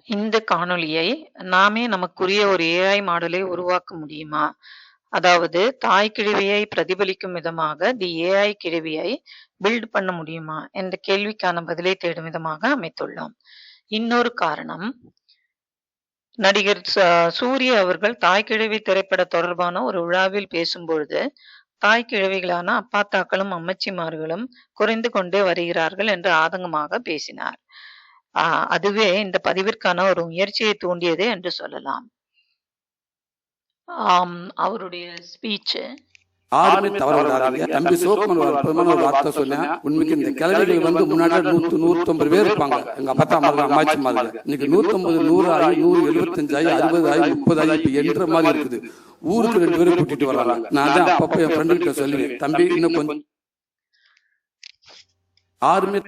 இந்த காணொளியை நாமே நமக்குரிய ஒரு ஏஐ மாடலை உருவாக்க முடியுமா? அதாவது தாய் கிழவியை பிரதிபலிக்கும் விதமாக தி ஏஐ கிழவியை பில்ட் பண்ண முடியுமா என்ற கேள்விக்கான பதிலை தேடும் விதமாக அமைத்துள்ளோம். இன்னொரு காரணம், நடிகர் சூர்யா அவர்கள் தாய் கிழவி திரைப்பட தொடர்பான ஒரு விழாவில் பேசும்பொழுது தாய் கிழவிகளான அப்பாத்தாக்களும் அம்மச்சிமார்களும் குறைந்து கொண்டே வருகிறார்கள் என்று ஆதங்கமாக பேசினார். அதுவே இந்த பதிவிற்கான ஒரு முயற்சியை தூண்டியது என்று சொல்லலாம். அவருடைய ஸ்பீச் யாருமே தவற விடாதீங்க. தம்பி சோப்பன் அற்புதமான ஒரு வார்த்தை சொன்னேன். உண்மைக்கு இந்த கிழவிகள் வந்து முன்னாடி 100-150 பேர் இருப்பாங்க. எங்க அப்பா மாதிரி அம்மாச்சி மாதிரி இன்னைக்கு 150, 100 ஆகி 175 ஆகி 60 ஆகி 30 ஆகி இப்ப என்ற மாதிரி இருக்குது. ஊருக்கு 2 பேரும் கூட்டிட்டு வர்றாங்க. நான் தான் அப்பப்ப என் ஃப்ரெண்டு கிட்ட சொல்லுவேன், தம்பி இன்னும் கொஞ்சம். யாருமே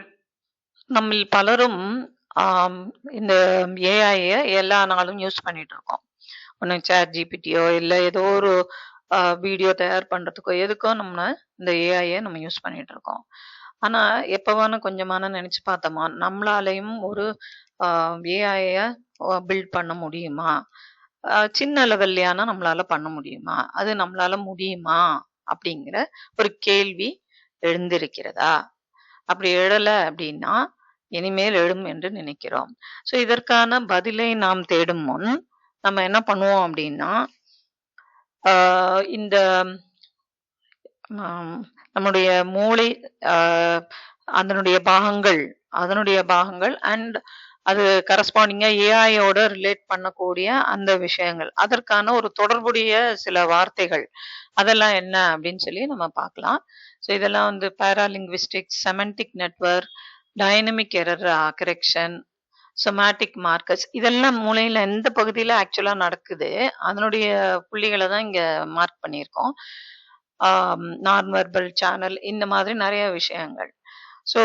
நம்ம பலரும் இந்த ஏஐய எல்லா நாளும் யூஸ் பண்ணிட்டு இருக்கோம். ஒன்னு சாட் ஜிபிடியோ இல்ல ஏதோ ஒரு வீடியோ தயார் பண்றதுக்கோ எதுக்கோ நம்ம இந்த ஏஐய நம்ம யூஸ் பண்ணிட்டு இருக்கோம். ஆனா எப்பவான கொஞ்சமான நினைச்சு பார்த்தோமா, நம்மளாலையும் ஒரு ஏஐய பில்ட் பண்ண முடியுமா? சின்ன லெவல்லையான நம்மளால பண்ண முடியுமா? அது நம்மளால முடியுமா அப்படிங்கிற ஒரு கேள்வி எழுந்திருக்கிறதா? அப்படி எழல அப்படின்னா இனிமேல் எழும் என்று நினைக்கிறோம். ஸோ இதற்கான பதிலை நாம் தேடும் முன் நம்ம என்ன பண்ணுவோம் அப்படின்னா, இந்த நம்முடைய மூளை அதனுடைய பாகங்கள் அண்ட் அது கரஸ்பாண்டிங்கா ஏஐயோட ரிலேட் பண்ணக்கூடிய அந்த விஷயங்கள், அதற்கான ஒரு தொடர்புடைய சில வார்த்தைகள் அதெல்லாம் என்ன அப்படின்னு சொல்லி நம்ம பார்க்கலாம். ஸோ இதெல்லாம் வந்து paralinguistics, semantic network, dynamic error correction, somatic markers, இதெல்லாம் மூளையில எந்த பகுதியில ஆக்சுவலா நடக்குது அதனுடைய புள்ளிகளை தான் இங்க மார்க் பண்ணியிருக்கோம். நான் வெர்பல் சேனல், இந்த மாதிரி நிறைய விஷயங்கள். ஸோ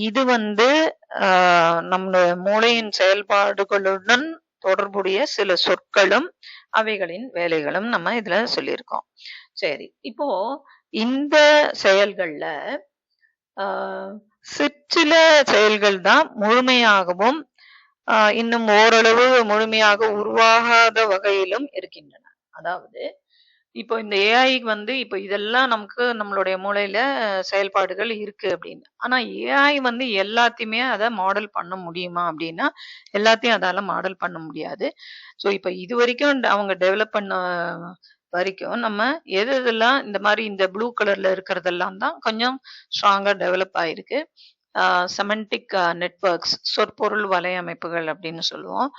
இது வந்து நம்முடைய மூளையின் செயல்பாடுகளுடன் தொடர்புடைய சில சொற்களும் அவைகளின் வேலைகளும் நம்ம இதுல சொல்லியிருக்கோம். சரி, இப்போ இந்த செயல்கள்ல சிற்சில செயல்கள் தான் முழுமையாகவும் இன்னும் ஓரளவு முழுமையாக உருவாகாத வகையிலும் இருக்கின்றன. அதாவது இப்போ இந்த ஏஐக்கு வந்து இப்போ இதெல்லாம் நமக்கு நம்மளுடைய மூளையில செயல்பாடுகள் இருக்கு அப்படின்னு. ஆனா ஏஐ வந்து எல்லாத்தையுமே அதை மாடல் பண்ண முடியுமா அப்படின்னா எல்லாத்தையும் அதால மாடல் பண்ண முடியாது. ஸோ இப்போ இது வரைக்கும் அவங்க டெவலப் பண்ண வரைக்கும் நம்ம எதெல்லாம் இந்த மாதிரி இந்த ப்ளூ கலர்ல இருக்கிறதெல்லாம் தான் கொஞ்சம் ஸ்ட்ராங்கா டெவலப் ஆயிருக்கு. செமண்டிக் நெட்வொர்க்ஸ், சொற்பொருள் வலையமைப்புகள் அப்படின்னு சொல்லுவோம்.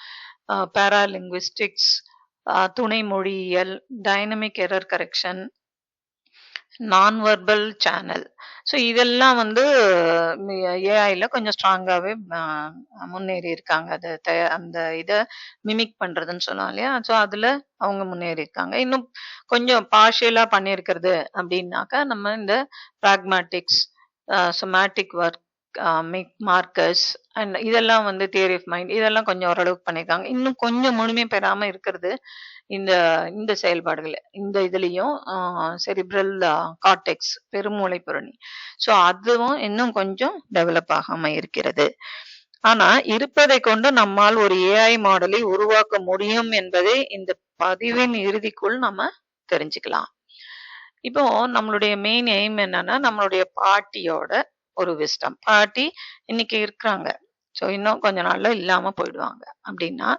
பேராலிங்குவிஸ்டிக்ஸ், துணை மொழியியல், டைனமிக் எரர் கரெக்ஷன், நான் வெர்பல் சேனல். ஸோ இதெல்லாம் வந்து ஏஐல கொஞ்சம் ஸ்ட்ராங்காகவே முன்னேறி இருக்காங்க. அதை அந்த இதை மிமிக் பண்றதுன்னு சொல்லுவோம் இல்லையா? ஸோ அதுல அவங்க முன்னேறி இருக்காங்க. இன்னும் கொஞ்சம் பார்ஷியலா பண்ணியிருக்கிறது அப்படின்னாக்கா நம்ம இந்த பிராக்மேட்டிக்ஸ், சொமேட்டிக் ஒர்க், மார்க்கர்ஸ் அண்ட் இதெல்லாம் வந்து தியரி ஆஃப் மைண்ட், இதெல்லாம் கொஞ்சம் ஓரளவுக்கு பண்ணியிருக்காங்க. இன்னும் கொஞ்சம் முழுமை பெறாம இருக்கிறது இந்த இந்த செயல்பாடுகள். இந்த இதுலயும் செரிப்ரல் கார்டெக்ஸ், பெருமூளை புரணி. ஸோ அதுவும் இன்னும் கொஞ்சம் டெவலப் ஆகாம இருக்கிறது. ஆனா இருப்பதை கொண்டு நம்மால் ஒரு ஏஐ மாடலை உருவாக்க முடியும் என்பதை இந்த பதிவின் இறுதிக்குள் நம்ம தெரிஞ்சுக்கலாம். இப்போ நம்மளுடைய மெயின் எய்ம் என்னன்னா, நம்மளுடைய பாட்டியோட ஒரு விஸ்டம். பாட்டி இன்னைக்கு இருக்கிறாங்க, ஸோ இன்னும் கொஞ்ச நாள்ல இல்லாம போயிடுவாங்க. அப்படின்னா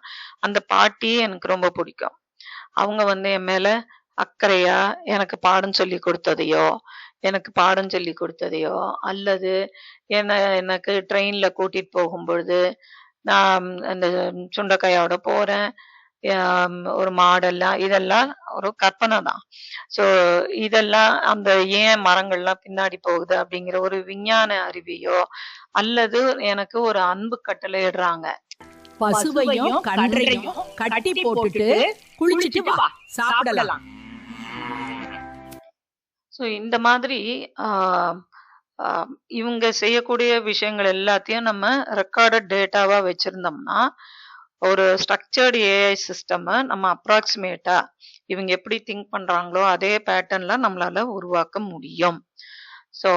அந்த பாட்டியே எனக்கு ரொம்ப பிடிக்கும். அவங்க வந்து என் மேல அக்கறையா எனக்கு பாடம் சொல்லி கொடுத்ததையோ அல்லது எனக்கு ட்ரெயின்ல கூட்டிட்டு போகும் பொழுது நான் அந்த சுண்டைக்காயோட போறேன், ஒரு மாடெல்லாம், இதெல்லாம் ஒரு கற்பனை தான். ஸோ இதெல்லாம் அந்த ஏன் மரங்கள்லாம் பின்னாடி போகுது அப்படிங்கிற ஒரு விஞ்ஞான அறிவையோ அல்லது எனக்கு ஒரு அன்பு கட்டளை இடுறாங்க, பசுவையும் கன்றையும் கட்டி போட்டுட்டு குளிச்சிட்டு வா சாப்பிடலாம். ஸோ இந்த மாதிரி இவங்க செய்யக்கூடிய விஷயங்கள் எல்லாத்தையும் நம்ம ரெக்கார்டட் டேட்டாவா வச்சிருந்தோம்னா ஒரு ஸ்ட்ரக்சர்டு ஏஐ சிஸ்டம் நம்ம அப்ராக்சிமேட்டா இவங்க எப்படி திங்க் பண்றாங்களோ அதே பேட்டர்ன்ல நம்மளால உருவாக்க முடியும். ஸோ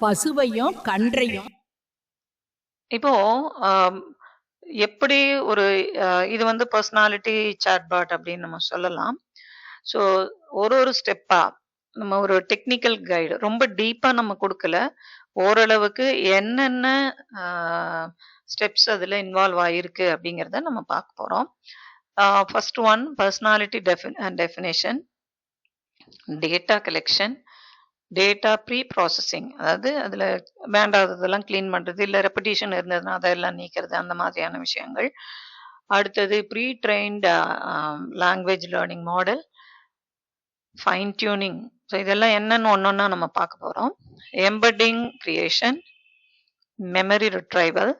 பசுவையும் கன்றையும் இப்போ எப்படி ஒரு இது வந்து பர்சனாலிட்டி சாட்பாட் அப்படின்னு நம்ம சொல்லலாம். ஸோ ஒரு ஸ்டெப்பா நம்ம ஒரு டெக்னிக்கல் கைடு ரொம்ப டீப்பா நம்ம கொடுக்கல. ஓரளவுக்கு என்னென்ன ஸ்டெப்ஸ் அதுல இன்வால்வ் ஆயிருக்கு அப்படிங்கிறத நம்ம பார்க்க போறோம். First one personality definition, data collection, data pre processing, அதாவது அதுல வேண்டாததெல்லாம் கிளீன் பண்றது, இல்ல ரெப்படிஷன் இருந்ததுன்னா அதெல்லாம் நீக்கிறது, அந்த மாதிரியான விஷயங்கள். அடுத்தது pre trained language learning model, fine tuning. So இதெல்லாம் என்னன்னு ஒன்னொன்னா நம்ம பார்க்க போறோம். Embedding creation, memory retrieval,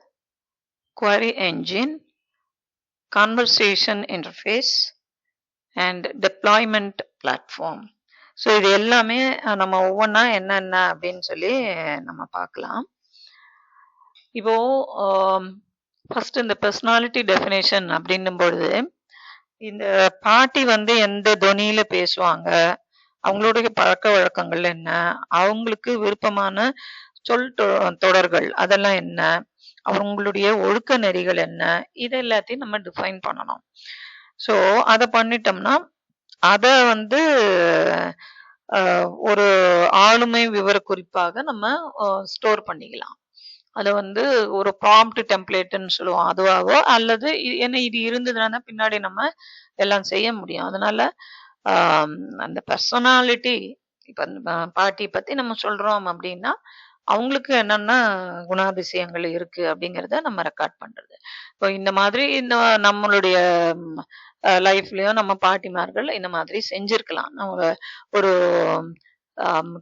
query engine, conversation interface and deployment platform. So இது எல்லாமே நம்ம ஒவ்வொன்றா என்னென்ன அப்படின்னு சொல்லி நம்ம பார்க்கலாம். இப்போ ஃபர்ஸ்ட் இந்த பர்சனாலிட்டி டெஃபினேஷன் அப்படின்னும் பொழுது, இந்த பாட்டி வந்து எந்த தொனியில பேசுவாங்க, அவங்களுடைய பழக்க வழக்கங்கள் என்ன, அவங்களுக்கு விருப்பமான சொல் தொடர்கள் அதெல்லாம் என்ன, அவங்களுடைய ஒழுக்க நெறிகள் என்ன, இது எல்லாத்தையும் நம்ம டிஃபைன் பண்ணணும். ஸோ அதை பண்ணிட்டோம்னா அதை வந்து ஒரு ஆளுமை விவர குறிப்பாக நம்ம ஸ்டோர் பண்ணிக்கலாம். அதை வந்து ஒரு ப்ராம்ப்ட் டெம்ப்ளேட்னு சொல்லுவோம், அதுவாகவோ அல்லது என்ன இது இருந்ததுன்னா பின்னாடி நம்ம எல்லாம் செய்ய முடியும். அதனால அந்த பர்சனாலிட்டி இப்ப பாட்டி பத்தி நம்ம சொல்றோம் அப்படின்னா அவங்களுக்கு என்னென்ன குணாதிசயங்கள் இருக்கு அப்படிங்கிறத நம்ம ரெக்கார்ட் பண்றது. இப்போ இந்த மாதிரி இந்த நம்மளுடைய லைஃப்லயும் நம்ம பாட்டிமார்கள் இந்த மாதிரி செஞ்சிருக்கலாம். நம்ம ஒரு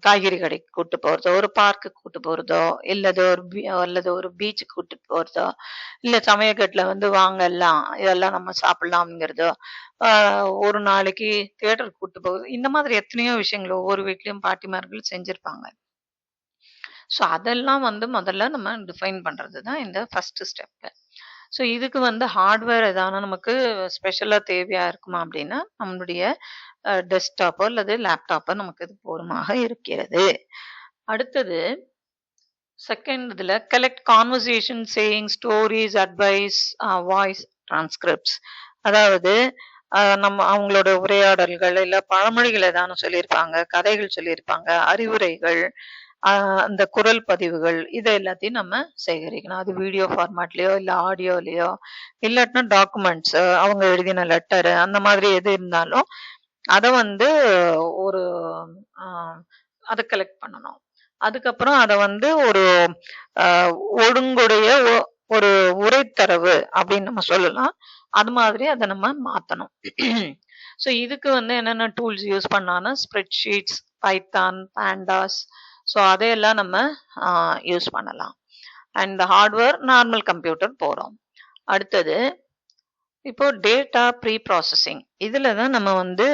காய்கறி கடைக்கு கூட்டு போறதோ, ஒரு பார்க்கு கூட்டு போறதோ, அல்லது ஒரு பீச்சுக்கு கூட்டு போறதோ, இல்ல சமயக்கட்டுல வந்து வாங்க எல்லாம் இதெல்லாம் நம்ம சாப்பிடலாம்ங்கிறதோ, ஒரு நாளைக்கு தியேட்டருக்கு கூட்டு போகுது, இந்த மாதிரி எத்தனையோ விஷயங்கள் ஒவ்வொரு வீட்லயும் பாட்டிமார்கள் செஞ்சிருப்பாங்க. ஸோ அதெல்லாம் வந்து முதல்ல நம்ம டிஃபைன் பண்றது தான் இந்த ஃபர்ஸ்ட் ஸ்டெப். ஸோ இதுக்கு வந்து ஹார்ட்வேர் ஏதாவது நமக்கு ஸ்பெஷலா தேவையா இருக்குமா அப்படின்னா நம்மளுடைய டெஸ்க்டாப்போ அல்லது லேப்டாப்போ நமக்கு இது போதுமாக இருக்கிறது. அடுத்தது செகண்ட் இதுல collect conversation, saying, stories, advice, voice transcripts, அதாவது நம்ம அவங்களோட உரையாடல்கள் இல்ல பழமொழிகள் ஏதாவது சொல்லியிருப்பாங்க, கதைகள் சொல்லியிருப்பாங்க, அறிவுரைகள், அந்த குரல் பதிவுகள், இதை எல்லாத்தையும் நம்ம சேகரிக்கணும். அது வீடியோ ஃபார்மேட்லயோ இல்ல ஆடியோலயோ இல்லாட்டினா டாக்குமெண்ட்ஸ், அவங்க எழுதின லெட்டர், அந்த மாதிரி எது இருந்தாலும் அதை வந்து ஒரு அதை கலெக்ட் பண்ணணும். அதுக்கப்புறம் அதை வந்து ஒரு ஒழுங்குடைய ஒரு உரைத்தரவு அப்படின்னு நம்ம சொல்லலாம், அது மாதிரி அதை நம்ம மாத்தணும். ஸோ இதுக்கு வந்து என்னென்ன டூல்ஸ் யூஸ் பண்ணான்னா ஸ்ப்ரெட்ஷீட்ஸ், பைத்தான், பாண்டாஸ், ஸோ அதையெல்லாம் நம்ம யூஸ் பண்ணலாம். அண்ட் ஹார்ட்வேர் நார்மல் கம்ப்யூட்டர் போகிறோம். அடுத்தது இப்போ டேட்டா ப்ரீ ப்ராசஸிங், இதில் தான் நம்ம வந்து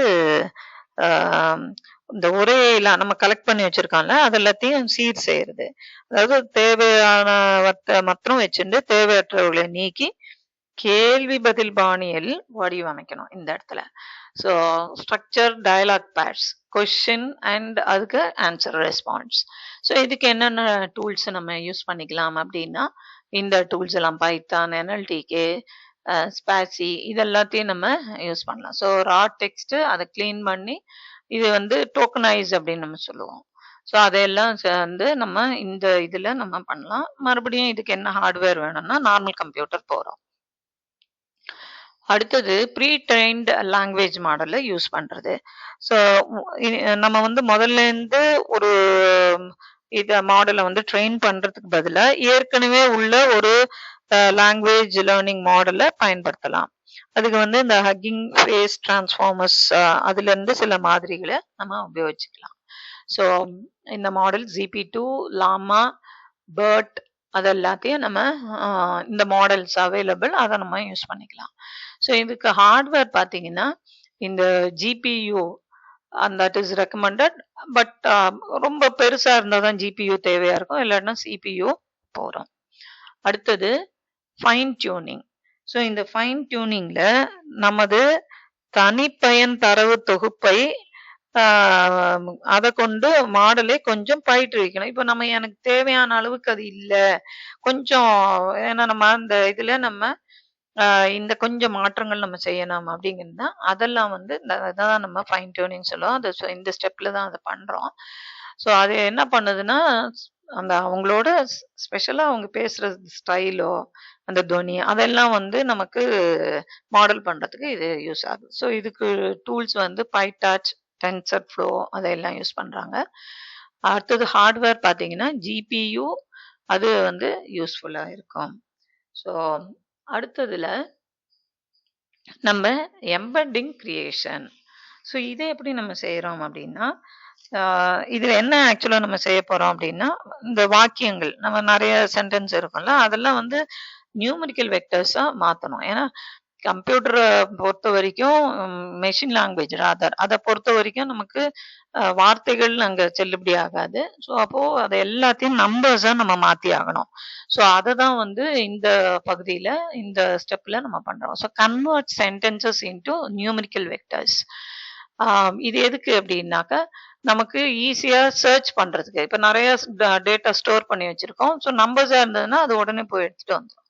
இந்த உரையெல்லாம் நம்ம கலெக்ட் பண்ணி வச்சிருக்கோம்ல அது எல்லாத்தையும் சீர் செய்யறது. அதாவது தேவையானவற்றை மாத்திரம் வச்சுட்டு தேவையற்றவர்களை நீக்கி கேள்வி பதில் பாணியில் வடிவமைக்கணும் இந்த இடத்துல. So structure, dialogue pads, question and அதுக்கு ஆன்சர் ரெஸ்பான்ஸ். ஸோ இதுக்கு என்னென்ன டூல்ஸ் நம்ம யூஸ் பண்ணிக்கலாம் அப்படின்னா இந்த டூல்ஸ் எல்லாம் பைத்தான், NLTK, ஸ்பாசி, இது எல்லாத்தையும் நம்ம யூஸ் பண்ணலாம். ஸோ ரா டெக்ஸ்ட் அதை கிளீன் பண்ணி இது வந்து டோக்கனைஸ் அப்படின்னு நம்ம சொல்லுவோம். ஸோ அதையெல்லாம் வந்து நம்ம இந்த இதுல நம்ம பண்ணலாம். மறுபடியும் இதுக்கு என்ன ஹார்ட்வேர் வேணும்னா நார்மல் கம்ப்யூட்டர் போறோம். அடுத்தது ப்ரீ ட்ரெயின்ட் லாங்குவேஜ் மாடலை யூஸ் பண்றது. ஸோ நம்ம வந்து முதல்ல இருந்து ஒரு இத மாடலை வந்து ட்ரெயின் பண்றதுக்கு பதிலா ஏற்கனவே உள்ள ஒரு லாங்குவேஜ் லேர்னிங் மாடலை பயன்படுத்தலாம். அதுக்கு வந்து இந்த ஹக்கிங் ஃபேஸ் டிரான்ஸ்ஃபார்மர்ஸ், அதுல இருந்து சில மாதிரிகளை நம்ம உபயோகிச்சுக்கலாம். ஸோ இந்த மாடல் GP2, லாமா, BERT, அது எல்லாத்தையும் நம்ம இந்த மாடல்ஸ் அவைலபிள், அதை நம்ம யூஸ் பண்ணிக்கலாம். ஸோ இதுக்கு ஹார்ட்வேர் பார்த்தீங்கன்னா இந்த GPU and that is recommended, but ரொம்ப பெருசா இருந்தால் தான் GPU தேவையா இருக்கும், இல்லைன்னா CPU போகிறோம். அடுத்தது ஃபைன் டியூனிங். ஸோ இந்த ஃபைன் டியூனிங்ல நமது தனிப்பயன் தரவு தொகுப்பை அதை கொண்டு மாடலை கொஞ்சம் பயிற்றுவிக்கணும். இப்போ எனக்கு தேவையான அளவுக்கு அது இல்லை, கொஞ்சம் ஏன்னா நம்ம அந்த இதுல நம்ம இந்த கொஞ்சம் மாற்றங்கள் நம்ம செய்யணும் அப்படிங்கிறது தான். அதெல்லாம் வந்து அதான் நம்ம ஃபைன் டியூனிங் சொல்லுவோம். அது இந்த ஸ்டெப்ல தான் அத பண்றோம். ஸோ அது என்ன பண்ணுதுன்னா, அந்த அவங்களோட ஸ்பெஷலா அவங்க பேசுற ஸ்டைலோ, அந்த தொனி அதெல்லாம் வந்து நமக்கு மாடல் பண்றதுக்கு இது யூஸ் ஆகுது. ஸோ இதுக்கு டூல்ஸ் வந்து பைடாச், டென்சர்ஃப்ளோ அதெல்லாம் யூஸ் பண்றாங்க. அடுத்தது ஹார்ட்வேர் பார்த்தீங்கன்னா, ஜிபியு அது வந்து யூஸ்ஃபுல்லா இருக்கும். ஸோ அடுத்ததுல நம்ம எம்பெட்டிங் கிரியேஷன். ஸோ இதை எப்படி நம்ம செய்றோம் அப்படின்னா, இதுல என்ன ஆக்சுவலா நம்ம செய்ய போறோம் அப்படின்னா, இந்த வாக்கியங்கள் நம்ம நிறைய சென்டென்ஸ் இருக்கும்ல, அதெல்லாம் வந்து நியூமெரிக்கல் வெக்டர்ஸா மாத்தணும். ஏன்னா கம்ப்யூட்டரை பொறுத்த வரைக்கும் மெஷின் லாங்குவேஜ் ராதர் அதை பொறுத்த வரைக்கும் நமக்கு வார்த்தைகள் அங்க செல்லுபடி ஆகாது. ஸோ அப்போ அதை எல்லாத்தையும் நம்பர்ஸா நம்ம மாத்தி ஆகணும். ஸோ அதை தான் வந்து இந்த பகுதியில இந்த ஸ்டெப்ல நம்ம பண்றோம். So convert sentences into numerical vectors. இது எதுக்கு அப்படின்னாக்கா நமக்கு ஈஸியா சர்ச் பண்றதுக்கு. இப்ப நிறைய டேட்டா ஸ்டோர் பண்ணி வச்சிருக்கோம். ஸோ நம்பர்ஸா இருந்ததுன்னா அது உடனே போய் எடுத்துட்டு வந்துடும்.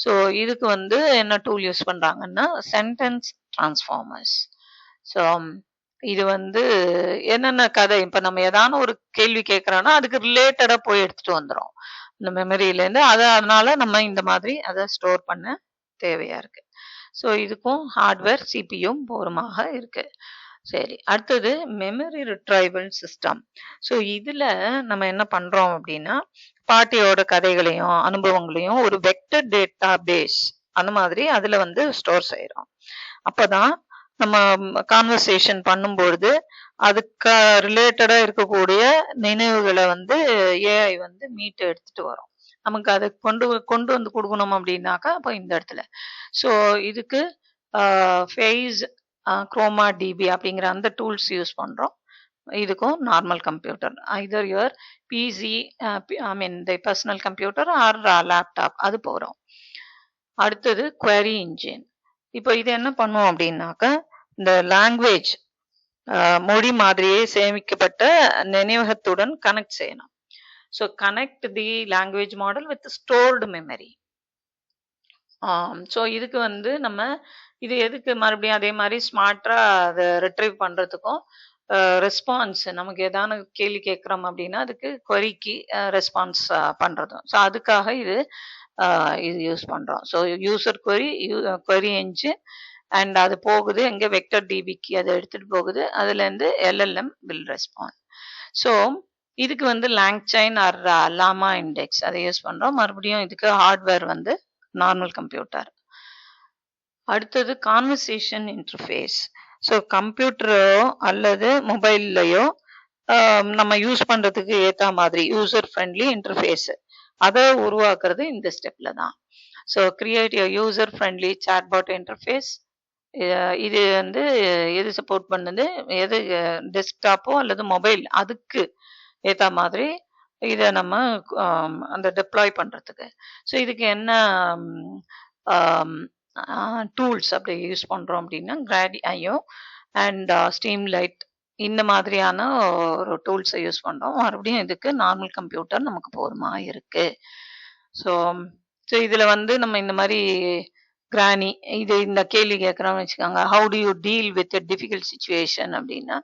ஸோ இதுக்கு வந்து என்ன டூல் யூஸ் பண்றாங்கன்னா சென்டென்ஸ் டிரான்ஸ்ஃபார்மர்ஸ். ஸோ இது வந்து என்னென்ன கதை இப்ப நம்ம ஏதான ஒரு கேள்வி கேட்கறோம்னா அதுக்கு ரிலேட்டடா போய் எடுத்துட்டு வந்துடும் இந்த மெமரியில இருந்து. அதனால நம்ம இந்த மாதிரி அதை ஸ்டோர் பண்ண தேவையா இருக்கு. ஸோ இதுக்கும் ஹார்ட்வேர் சிபியும் போருமாக இருக்கு. சரி, அடுத்தது மெமரி ரிட்ரைவல் சிஸ்டம். ஸோ இதுல நம்ம என்ன பண்றோம் அப்படின்னா, பாட்டியோட கதைகளையும் அனுபவங்களையும் ஒரு வெக்டர் டேட்டா பேஸ் அந்த மாதிரி அதுல வந்து ஸ்டோர் செய்யறோம். அப்பதான் நம்ம கான்வர்சேஷன் பண்ணும்பொழுது அதுக்கு ரிலேட்டடா இருக்கக்கூடிய நினைவுகளை வந்து ஏஐ வந்து மீட்டு எடுத்துட்டு வரும். நமக்கு அதை கொண்டு வந்து கொடுக்கணும் அப்படின்னாக்கா அப்போ இந்த இடத்துல. ஸோ இதுக்கு ஃபேஸ் குரோமா டிபி அப்படிங்கிற அந்த டூல்ஸ் யூஸ் பண்றோம். இதுக்கும் normal computer either your PC I mean the personal computer or laptop அது போகிறோம். அடுத்தது குவரி இன்ஜின். இப்போ இது என்ன பண்ணுவோம் அப்படின்னாக்கா இந்த லாங்குவேஜ் மொழி மாதிரியே சேமிக்கப்பட்ட நினைவகத்துடன் கனெக்ட் செய்யணும். So connect the language model with stored memory. So இதுக்கு வந்து நம்ம இது எதுக்கு மறுபடியும் அதே மாதிரி ஸ்மார்ட்டா அதை ரிட்ரைவ் பண்றதுக்கும் ரெஸ்பான்ஸ் நமக்கு ஏதான கேள்வி கேட்குறோம் அப்படின்னா அதுக்கு கொரிக்கு ரெஸ்பான்ஸ் பண்றதும். ஸோ அதுக்காக இது யூஸ் பண்றோம். So user query engine and அது போகுது எங்க வெக்டர் டிபிக்கு அதை எடுத்துட்டு போகுது. அதுல இருந்து எல்எல்எம் வில் ரெஸ்பாண்ட். ஸோ இதுக்கு வந்து லாங்சைன் ஆர் லாமா இண்டெக்ஸ் அதை யூஸ் பண்றோம். மறுபடியும் இதுக்கு ஹார்ட்வேர் வந்து நார்மல் கம்ப்யூட்டர். அடுத்தது கான்வர்சேஷன் இன்டர்ஃபேஸ். ஸோ கம்ப்யூட்டரோ அல்லது மொபைல்லையோ நம்ம யூஸ் பண்றதுக்கு ஏற்ற மாதிரி யூசர் ஃப்ரெண்ட்லி இன்டர்ஃபேஸ் அதை உருவாக்குறது இந்த ஸ்டெப்ல தான். So create user friendly chatbot interface. இது வந்து எது சப்போர்ட் பண்ணுது, எது டெஸ்க்டாப்போ அல்லது மொபைல் அதுக்கு ஏற்ற மாதிரி இதை நம்ம அந்த டெப்ளாய் பண்றதுக்கு. ஸோ இதுக்கு என்ன டூல்ஸ் அப்படி யூஸ் பண்றோம் அப்படின்னா கிராடி.io அண்ட் ஸ்ட்ரீம்லைட் இந்த மாதிரியான ஒரு டூல்ஸை யூஸ் பண்றோம். மறுபடியும் இதுக்கு நார்மல் கம்ப்யூட்டர் நமக்கு போதுமா இருக்கு. ஸோ இதுல வந்து நம்ம இந்த மாதிரி கிரானி இது இந்த கேள்வி கேட்குறோம்னு வச்சுக்கோங்க, how to you deal with difficult situation அப்படின்னா,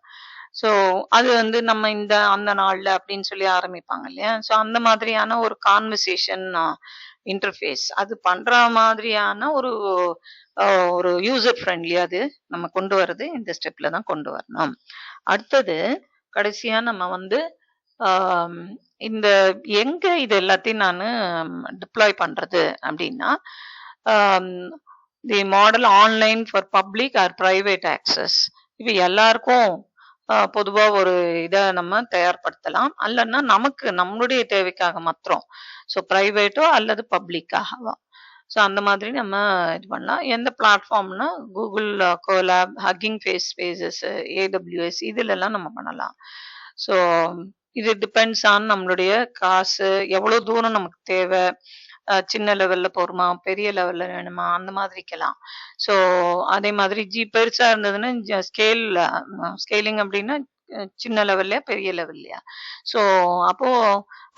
ஸோ அது வந்து நம்ம அந்த நாள்ல அப்படின்னு சொல்லி ஆரம்பிப்பாங்க இல்லையா. ஸோ அந்த மாதிரியான ஒரு கான்வர்சேஷன் இன்டர்ஃபேஸ் அது பண்ற மாதிரியான ஒரு யூசர் ஃப்ரெண்ட்லி அது நம்ம கொண்டு வர்றது இந்த ஸ்டெப்ல தான் கொண்டு வரணும். அடுத்தது கடைசியா நம்ம வந்து இந்த எங்க இது எல்லாத்தையும் நான் டிப்ளாய் பண்றது அப்படின்னா, தி model online for public R private access. இப்போ எல்லாருக்கும் பொதுவா ஒரு இதை நம்ம தயார்படுத்தலாம், அல்லன்னா நமக்கு நம்மளுடைய தேவைக்காக மாத்திரம். ஸோ பிரைவேட்டோ அல்லது பப்ளிக்காகவோ. ஸோ அந்த மாதிரி நம்ம இது பண்ணலாம். எந்த பிளாட்ஃபார்ம்னா Google Colab, Hugging Face Spaces, AWS இதுலெல்லாம் நம்ம பண்ணலாம். ஸோ இது டிபெண்ட்ஸ் ஆன் நம்மளுடைய காசு எவ்வளோ தூரம் நமக்கு தேவை, சின்ன லெவல்ல போருமா பெரிய லெவல்ல வேணுமா அந்த மாதிரிக்கலாம். ஸோ அதே மாதிரி பெருசா இருந்ததுன்னா ஸ்கேலிங் அப்படின்னா சின்ன லெவல்லையா பெரிய லெவல்லையா. ஸோ அப்போ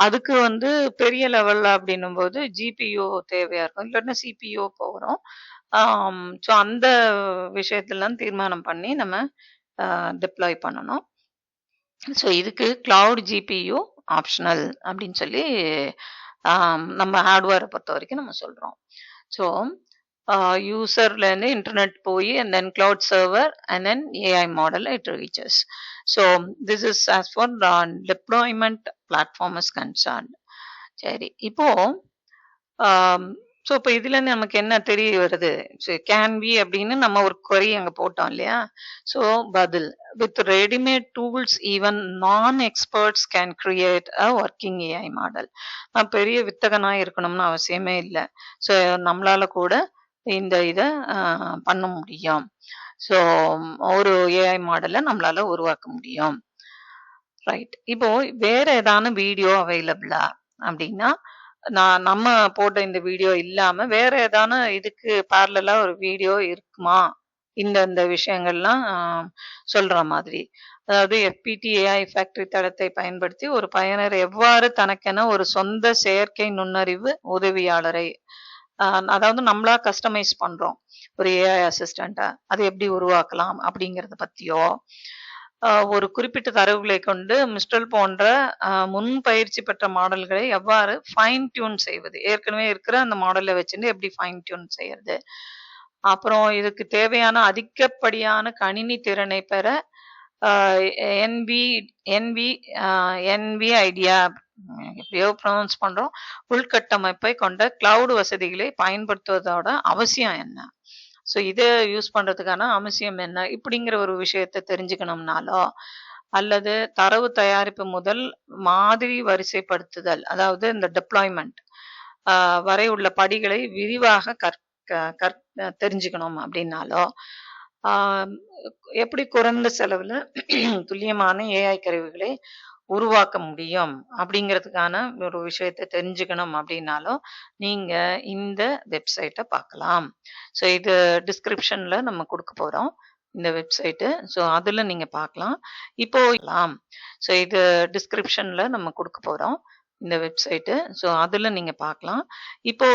அதுக்கு வந்து பெரிய லெவல்ல அப்படின்னும் போது ஜிபியோ தேவையா இருக்கும், இல்லைன்னா சிபியோ போகிறோம். ஸோ அந்த விஷயத்தெல்லாம் தீர்மானம் பண்ணி நம்ம டிப்ளாய் பண்ணணும். ஸோ இதுக்கு கிளவுட் ஜிபியு ஆப்ஷனல் அப்படின்னு சொல்லி நம்ம ஹார்ட்வேரை பொறுத்த வரைக்கும் நம்ம சொல்றோம். ஸோ யூசர்லேருந்து இன்டர்நெட் போய் and then cloud server and then AI model it reaches. So this is as for deployment platform is concern. சரி, இப்போ ஸோ இப்போ இதுலேருந்து நமக்கு என்ன தெரிய வருது? ஸோ கேன் வி அப்படின்னு நம்ம ஒரு query அங்கே போட்டோம் இல்லையா? ஸோ பதில் வித் ரெடிமேட் டூல்ஸ் ஈவன் நான் experts can create a working AI model. பெரிய வித்தகனா இருக்கணும்னு அவசியமே இல்லை. ஸோ நம்மளால கூட இந்த இதை பண்ண முடியும். ஸோ ஒரு ஏஐ மாடலை நம்மளால உருவாக்க முடியும். ரைட். இப்போ வேற ஏதான வீடியோ அவைலபிளா அப்படின்னா, நம்ம போட்ட இந்த வீடியோ இல்லாம வேற ஏதான இதுக்கு பேரலலா ஒரு வீடியோ இருக்குமா? இந்த விஷயங்கள்லாம் சொல்ற மாதிரி. அதாவது எஃபிடி ஏஐ ஃபேக்டரி தளத்தை பயன்படுத்தி ஒரு பயனர் எவ்வாறு தனக்கென ஒரு சொந்த செயற்கை நுண்ணறிவு உதவியாளரை அதாவது நம்மளா கஸ்டமைஸ் பண்றோம் ஒரு ஏஐ அசிஸ்டண்ட்டை, அதை எப்படி உருவாக்கலாம் அப்படிங்கறத பத்தியோ, ஒரு குறிப்பிட்ட தரவுகளை கொண்டு மிஸ்டல் போன்ற முன் பயிற்சி பெற்ற மாடல்களை எவ்வாறு ஃபைன் டியூன் செய்வது, ஏற்கனவே இருக்கிற அந்த மாடலை வச்சுட்டு எப்படி ஃபைன் டியூன் செய்யறது, அப்புறம் இதுக்கு தேவையான அதிகப்படியான கணினி திறனை பெற NVIDIA எப்படியோ ப்ரொனவுன்ஸ் பண்றோம் உள்கட்டமைப்பை கொண்ட கிளவுட் வசதிகளை பயன்படுத்துவதோட அவசியம் என்ன, ஸோ இதை யூஸ் பண்றதுக்கான அவசியம் என்ன, இப்படிங்கிற ஒரு விஷயத்தை தெரிஞ்சுக்கணும்னாலோ, அல்லது தரவு தயாரிப்பு முதல் மாதிரி வரிசைப்படுத்துதல், அதாவது இந்த டிப்ளாய்மெண்ட் வரை உள்ள படிகளை விரிவாக தெரிஞ்சுக்கணும் அப்படின்னாலோ, எப்படி குறைந்த செலவுல துல்லியமான ஏஐ கருவிகளை உருவாக்க முடியும் அப்படிங்கிறதுக்கான ஒரு விஷயத்தை தெரிஞ்சுக்கணும் அப்படின்னாலும் நீங்க இந்த வெப்சைட்டை பார்க்கலாம். ஸோ இது டிஸ்கிரிப்ஷன்ல நம்ம கொடுக்க போறோம் இந்த வெப்சைட்டு. ஸோ அதுல நீங்க பார்க்கலாம். இப்போ ஸோ இது டிஸ்கிரிப்ஷன்ல நம்ம கொடுக்க போறோம் இந்த வெப்சைட்டு. ஸோ அதுல நீங்க பார்க்கலாம். இப்போ